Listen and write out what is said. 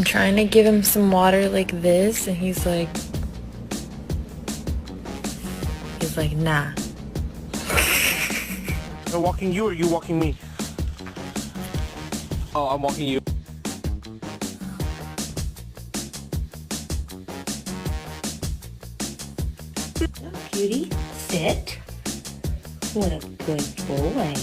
I'm trying to give him some water like this, and he's like, nah. Am I walking you or you walking me? Oh, I'm walking you. Oh, cutie, sit. What a good boy.